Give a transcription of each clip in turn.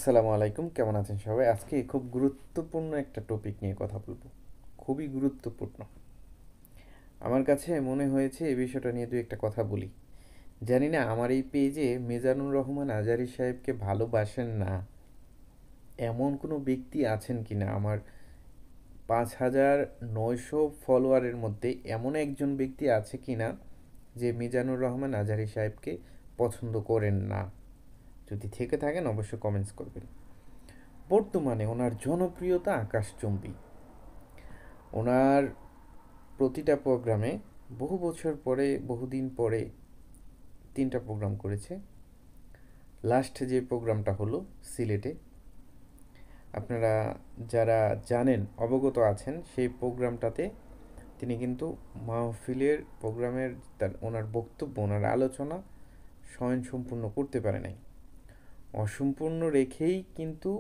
আসসালামু আলাইকুম, কেমন আছেন সবাই? আজকে খুব গুরুত্বপূর্ণ একটা টপিক নিয়ে কথা বলবো। খুবই গুরুত্বপূর্ণ। আমার কাছে মনে হয়েছে এই বিষয়টা নিয়ে দুই একটা কথা বলি। জানি না আমার এই পেজে মিজানুর রহমান আজারি সাহেবকে ভালোবাসেন না এমন কোনো ব্যক্তি আছেন কিনা। আমার 5,900 ফলোয়ারের মধ্যে এমন একজন ব্যক্তি আছে কিনা যে মিজানুর রহমান আজারি সাহেবকে পছন্দ করেন না। যদি থেকে থাকেন অবশ্যই কমেন্টস করবেন। বর্তমানে ওনার জনপ্রিয়তা আকাশচুম্বী। ওনার প্রতিটা প্রোগ্রামে বহু বছর পরে, বহুদিন পরে 3টা প্রোগ্রাম করেছে। লাস্ট যে প্রোগ্রামটা হলো সিলেটে, আপনারা যারা জানেন, অবগত আছেন, সেই প্রোগ্রামটাতে তিনি কিন্তু মাহফিলের প্রোগ্রামের ওনার বক্তব্য, ওনার আলোচনা স্বয়ংসম্পূর্ণ করতে পারে নাই। অসম্পূর্ণ রেখেই কিন্তু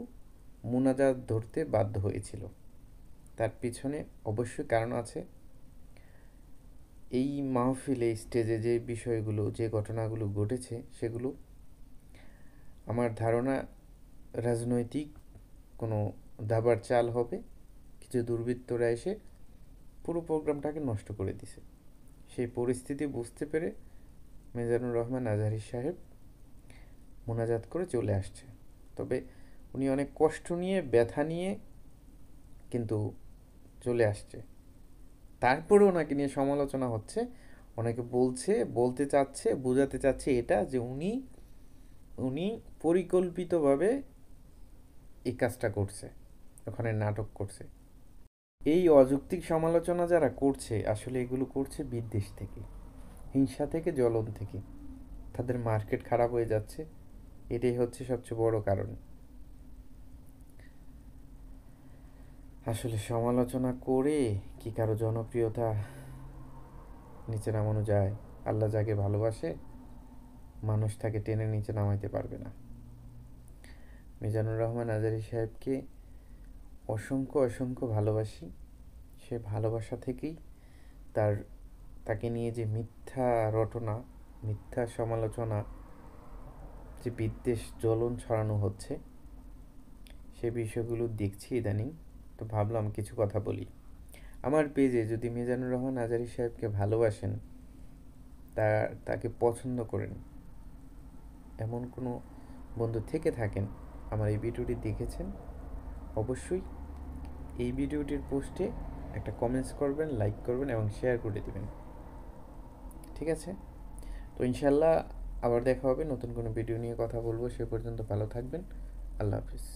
মুনাজাত ধরতে বাধ্য হয়েছিল। তার পিছনে অবশ্যই কারণ আছে। এই মাহফিলে স্টেজে যে বিষয়গুলো, যে ঘটনাগুলো ঘটেছে, সেগুলো আমার ধারণা রাজনৈতিক কোনো দাবার চাল হবে। কিছু দুর্বৃত্তরা এসে পুরো প্রোগ্রামটাকে নষ্ট করে দিছে। সেই পরিস্থিতি বুঝতে পেরে মিজানুর রহমান আজহারী সাহেব মোনাজাত করে চলে আসছে। তবে উনি অনেক কষ্ট নিয়ে, ব্যথা নিয়ে কিন্তু চলে আসছে। তারপরেও ওনাকে নিয়ে সমালোচনা হচ্ছে। অনেকে বলতে চাচ্ছে, বোঝাতে চাচ্ছে এটা যে উনি উনি পরিকল্পিতভাবে এই কাজটা করছে, ওখানে নাটক করছে। এই অযৌক্তিক সমালোচনা যারা করছে, আসলে এগুলো করছে বিদ্বেষ থেকে, হিংসা থেকে, জ্বলন থেকে। তাদের মার্কেট খারাপ হয়ে যাচ্ছে, এটাই হচ্ছে সবচেয়ে বড় কারণ। আসলে সমালোচনা করে কি কারো জনপ্রিয়তা নিচে নামানো যায়? আল্লাহ যাকে ভালোবাসে মানুষ তাকে টেনে নিচে নামাইতে পারবে না। মিজানুর রহমান আজহারী সাহেবকে অসংখ্য অসংখ্য ভালোবাসি। সে ভালোবাসা থেকেই তার তাকে নিয়ে যে মিথ্যা রটনা, মিথ্যা সমালোচনা, যে বিদ্বেষ জ্বলন ছড়ানো হচ্ছে, সে বিষয়গুলো দেখছি ইদানিং। তো ভাবলাম কিছু কথা বলি। আমার পেজে যদি মিজানুর রহমান আজহারী সাহেবকে ভালোবাসেন, তাকে পছন্দ করেন, এমন কোনো বন্ধু থেকে থাকেন, আমার এই ভিডিওটি দেখেছেন, অবশ্যই এই ভিডিওটির পোস্টে একটা কমেন্টস করবেন, লাইক করবেন এবং শেয়ার করে দেবেন। ঠিক আছে? তো ইনশাল্লাহ আবার দেখা হবে, নতুন কোনো ভিডিও নিয়ে কথা বলবো। সে পর্যন্ত ভালো থাকবেন। আল্লাহ হাফিজ।